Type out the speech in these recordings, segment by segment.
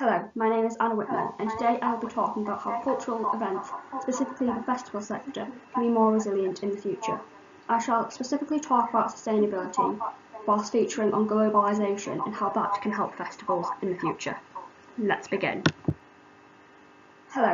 Hello, my name is Anna Whitmore, and today I will be talking about how cultural events, specifically the festival sector, can be more resilient in the future. I shall specifically talk about sustainability, whilst featuring on globalisation and how that can help festivals in the future. Let's begin. Hello,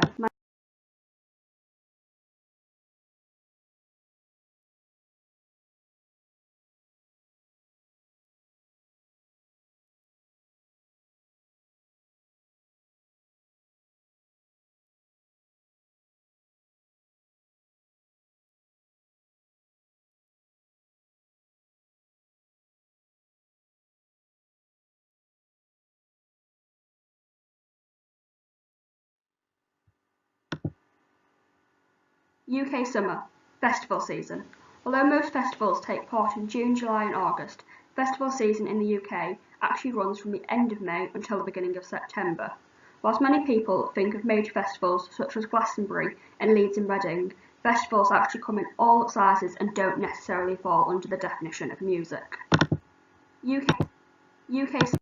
UK summer, festival season. Although most festivals take part in June, July and August, festival season in the UK actually runs from the end of May until the beginning of September. Whilst many people think of major festivals such as Glastonbury and Leeds and Reading, festivals actually come in all sizes and don't necessarily fall under the definition of music. UK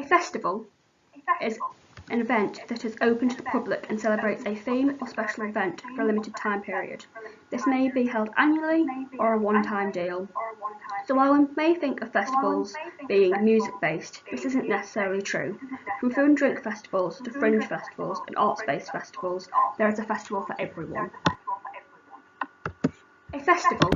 A festival is an event that is open to the public and celebrates a theme or special event for a limited time period. This may be held annually or a one-time deal. So while we may think of festivals being music-based, this isn't necessarily true. From food and drink festivals to fringe festivals and arts-based festivals, there is a festival for everyone. A festival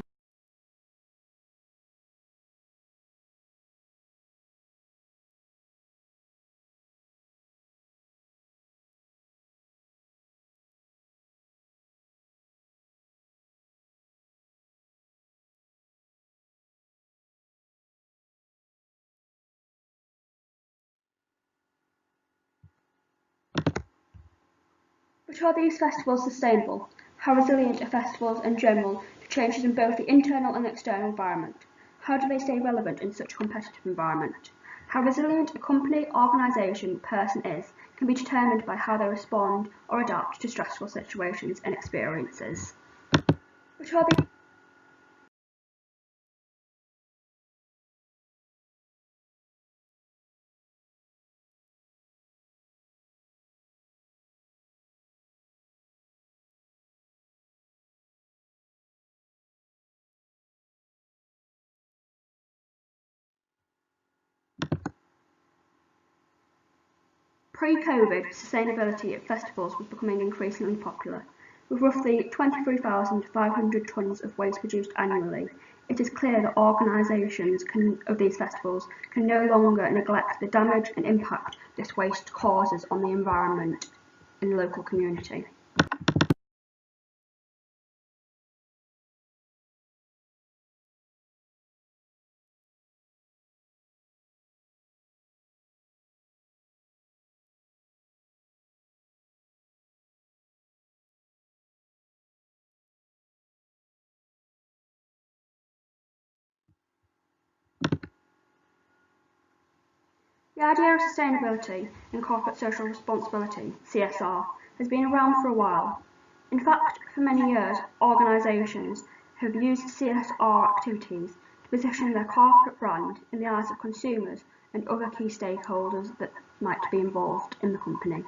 But are these festivals sustainable? How resilient are festivals in general to changes in both the internal and external environment? How do they stay relevant in such a competitive environment? How resilient a company, organisation, person is can be determined by how they respond or adapt to stressful situations and experiences. But are these Pre-COVID, sustainability at festivals was becoming increasingly popular. With roughly 23,500 tonnes of waste produced annually, it is clear that organisations of these festivals can no longer neglect the damage and impact this waste causes on the environment and the local community. The idea of sustainability and corporate social responsibility, CSR, has been around for a while. In fact, for many years, organisations have used CSR activities to position their corporate brand in the eyes of consumers and other key stakeholders that might be involved in the company.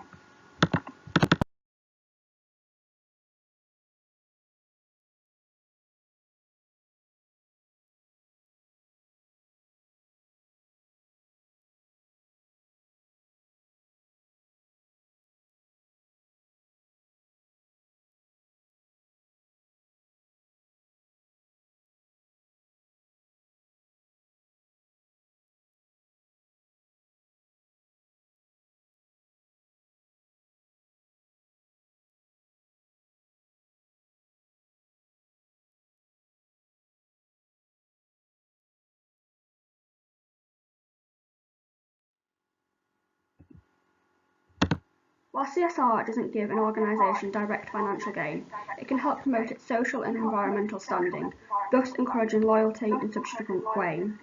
While CSR doesn't give an organisation direct financial gain, it can help promote its social and environmental standing, thus encouraging loyalty and subsequent gain.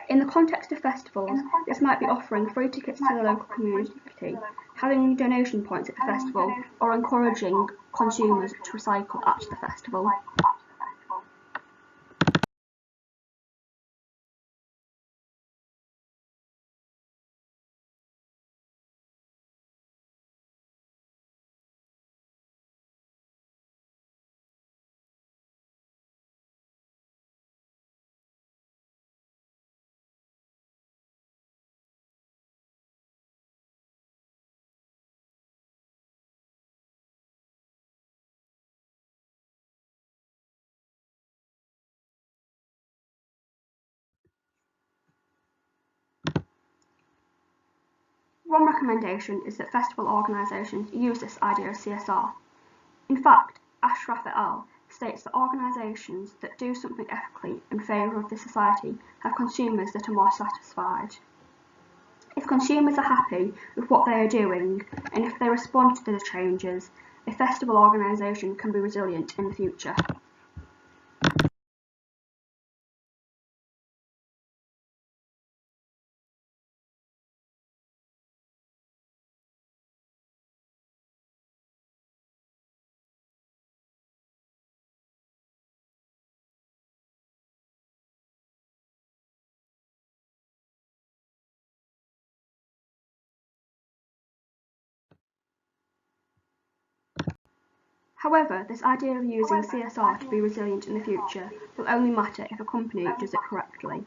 In the context of festivals, this might be offering free tickets to the local community, having donation points at the festival, or encouraging consumers to recycle at the festival. One recommendation is that festival organisations use this idea of CSR. In fact, Ashraf et al. States that organisations that do something ethically in favour of the society have consumers that are more satisfied. If consumers are happy with what they are doing, and if they respond to the changes, a festival organisation can be resilient in the future. However, this idea of using CSR to be resilient in the future will only matter if a company does it correctly.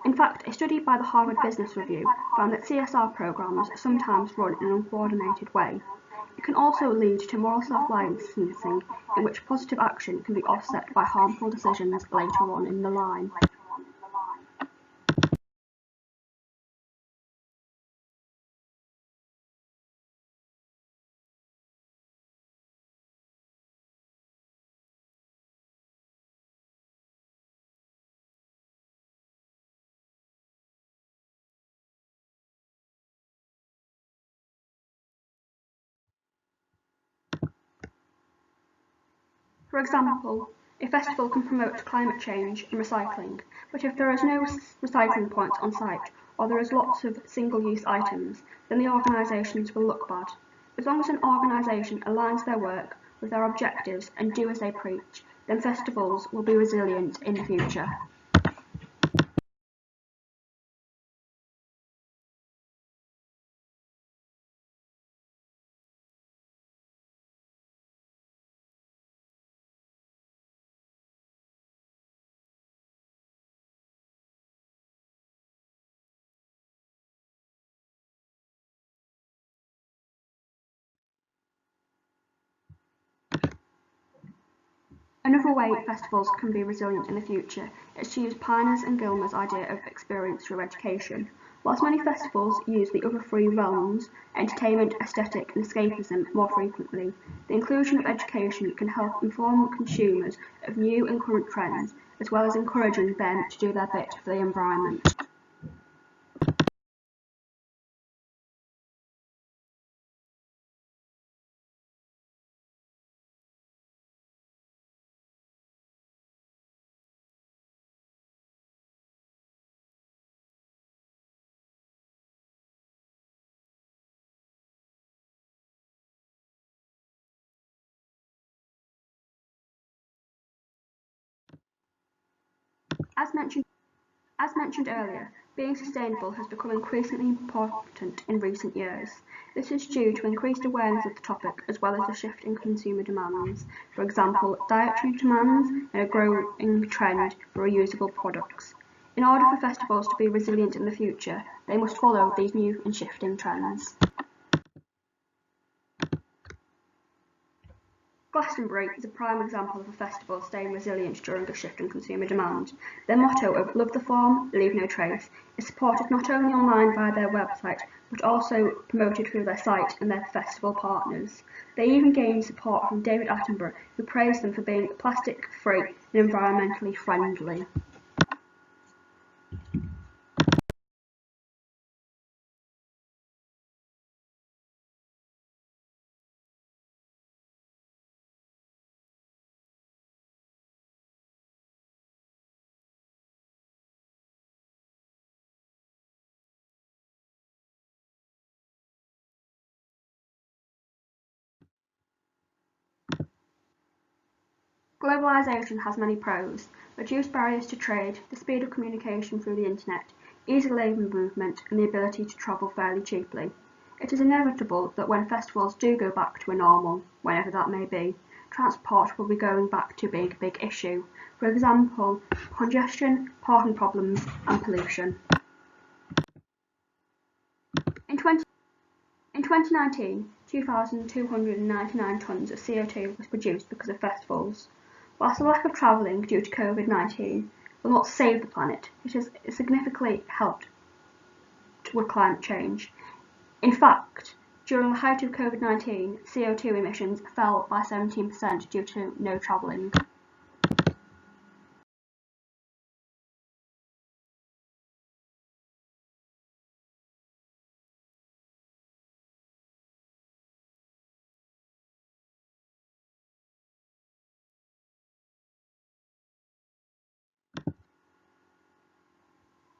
In fact, a study by the Harvard Business Review found that CSR programs sometimes run in an uncoordinated way. It can also lead to moral self-licensing, in which positive action can be offset by harmful decisions later on in the line. For example, a festival can promote climate change and recycling, but if there is no recycling point on site, or there is lots of single-use items, then the organisations will look bad. As long as an organisation aligns their work with their objectives and do as they preach, then festivals will be resilient in the future. Another way festivals can be resilient in the future is to use Piner's and Gilmer's idea of experience through education. Whilst many festivals use the other three realms, entertainment, aesthetic and escapism, more frequently, the inclusion of education can help inform consumers of new and current trends, as well as encouraging them to do their bit for the environment. As mentioned earlier, being sustainable has become increasingly important in recent years. This is due to increased awareness of the topic as well as the shift in consumer demands, for example, dietary demands and a growing trend for reusable products. In order for festivals to be resilient in the future, they must follow these new and shifting trends. Glastonbury is a prime example of a festival staying resilient during a shift in consumer demand. Their motto of "Love the form, leave no trace" is supported not only online via their website, but also promoted through their site and their festival partners. They even gained support from David Attenborough, who praised them for being plastic-free and environmentally friendly. Globalisation has many pros: reduced barriers to trade, the speed of communication through the internet, easy labour movement and the ability to travel fairly cheaply. It is inevitable that when festivals do go back to a normal, whenever that may be, transport will be going back to being a big issue. For example, congestion, parking problems and pollution. In 2019, 2,299 tonnes of CO2 was produced because of festivals. Whilst the lack of travelling due to COVID-19 will not save the planet, it has significantly helped with climate change. In fact, during the height of COVID-19, CO2 emissions fell by 17% due to no travelling.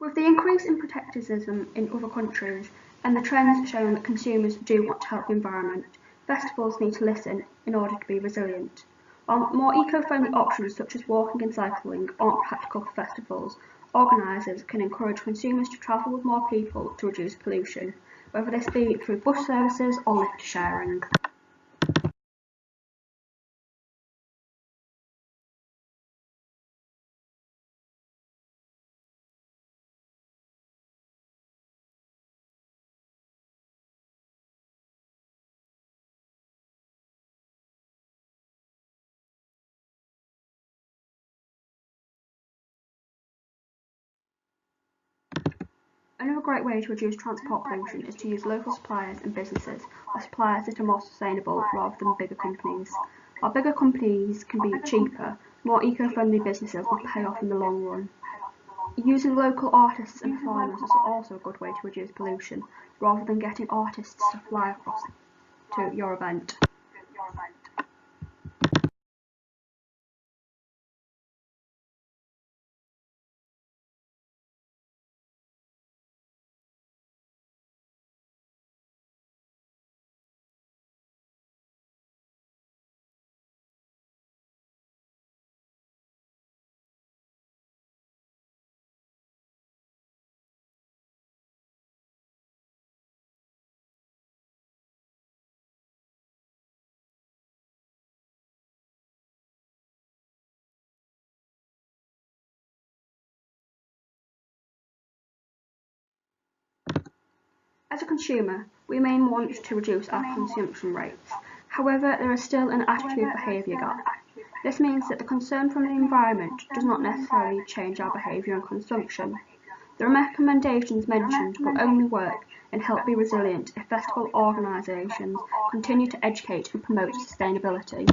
With the increase in protectionism in other countries and the trends showing that consumers do want to help the environment, festivals need to listen in order to be resilient. While more eco-friendly options such as walking and cycling aren't practical for festivals, organisers can encourage consumers to travel with more people to reduce pollution, whether this be through bus services or lift sharing. Another great way to reduce transport pollution is to use local suppliers and businesses, or suppliers that are more sustainable rather than bigger companies. While bigger companies can be cheaper, more eco-friendly businesses will pay off in the long run. Using local artists and performers is also a good way to reduce pollution, rather than getting artists to fly across to your event. As a consumer, we may want to reduce our consumption rates. However, there is still an attitude-behaviour gap. This means that the concern from the environment does not necessarily change our behaviour and consumption. The recommendations mentioned will only work and help be resilient if festival organisations continue to educate and promote sustainability.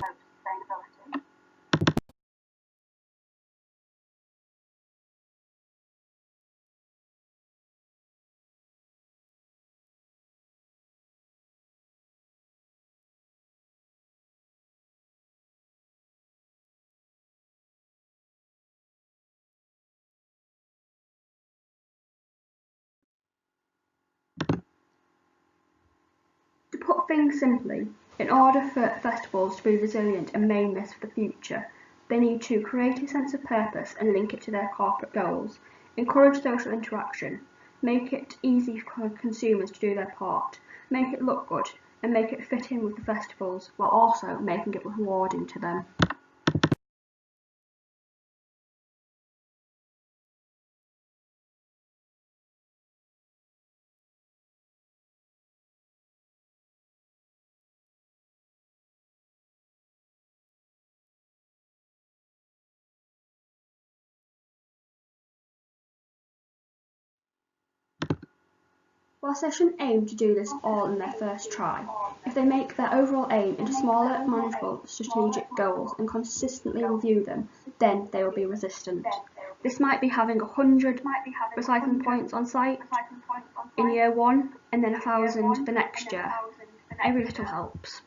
To put things simply, in order for festivals to be resilient and maintain this for the future, they need to create a sense of purpose and link it to their corporate goals, encourage social interaction, make it easy for consumers to do their part, make it look good, and make it fit in with the festivals while also making it rewarding to them. While sessions aim to do this all in their first try, if they make their overall aim into smaller, manageable strategic goals and consistently review them, then they will be resistant. This might be having 100 recycling points on site in year one and then 1,000 the next year. Every little helps.